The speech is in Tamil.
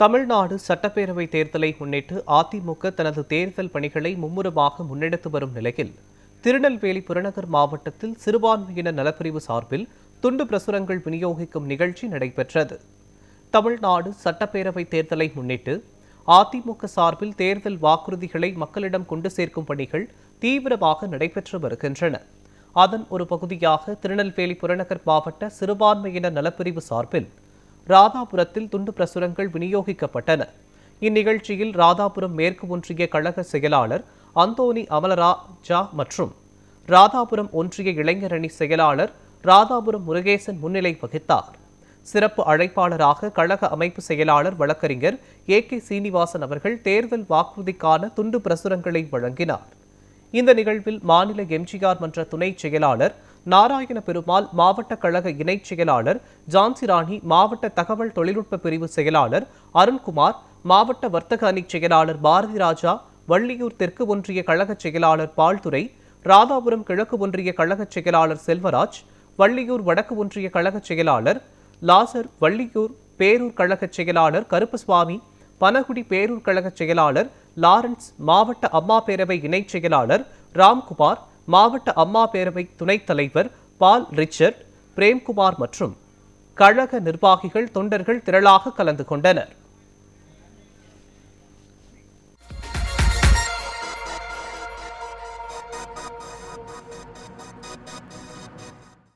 தமிழ்நாடு சட்டப்பேரவை தேர்தலை முன்னிட்டு அதிமுக தனது தேர்தல் பணிகளை மும்முரமாக முன்னெடுத்து வரும் நிலையில் திருநெல்வேலி புறநகர் மாவட்டத்தில் சிறுபான்மையின நலப்பிரிவு சார்பில் துண்டு பிரசுரங்கள் விநியோகிக்கும் நிகழ்ச்சி நடைபெற்றது. தமிழ்நாடு சட்டப்பேரவை தேர்தலை முன்னிட்டு அதிமுக சார்பில் தேர்தல் வாக்குறுதிகளை மக்களிடம் கொண்டு சேர்க்கும் பணிகள் தீவிரமாக நடைபெற்று வருகின்றன. அதன் ஒரு பகுதியாக திருநெல்வேலி புறநகர் மாவட்ட சிறுபான்மையின நலப்பிரிவு சார்பில் ராதாபுரத்தில் துண்டு பிரசுரங்கள் விநியோகிக்கப்பட்டன. இந்நிகழ்ச்சியில் ராதாபுரம் மேற்கு ஒன்றிய கழக செயலாளர் அந்தோனி அமலராஜா மற்றும் ராதாபுரம் ஒன்றிய இளைஞரணி செயலாளர் ராதாபுரம் முருகேசன் முன்னிலை வகித்தார். சிறப்பு அழைப்பாளராக கழக அமைப்பு செயலாளர் வழக்கறிஞர் ஏ.கே. சீனிவாசன் அவர்கள் தேர்தல் வாக்குறுதிக்கான துண்டு பிரசுரங்களை வழங்கினார். இந்த நிகழ்வில் மாநில எம்ஜிஆர் மன்ற துணை செயலாளர் நாராயண பெருமாள், மாவட்ட கழக இணைச் செயலாளர் ஜான்சிராணி, மாவட்ட தகவல் தொழில்நுட்ப பிரிவு செயலாளர் அருண்குமார், மாவட்ட வர்த்தக அணி செயலாளர் பாரதி ராஜா, வள்ளியூர் தெற்கு ஒன்றிய கழக செயலாளர் பால்துரை, ராதாபுரம் கிழக்கு ஒன்றிய கழக செயலாளர் செல்வராஜ், வள்ளியூர் வடக்கு ஒன்றிய கழக செயலாளர் லாசர், வள்ளியூர் பேரூர் கழக செயலாளர் கருப்பசுவாமி, பனகுடி பேரூர் கழக செயலாளர் லாரன்ஸ், மாவட்ட அம்மா பேரவை இணைச் செயலாளர் ராம்குமார், மாவட்ட அம்மா பேரவை துணைத் தலைவர் பால் ரிச்சர்ட், பிரேம்குமார் மற்றும் கழக நிர்வாகிகள், தொண்டர்கள் திரளாக கலந்து கொண்டனர்.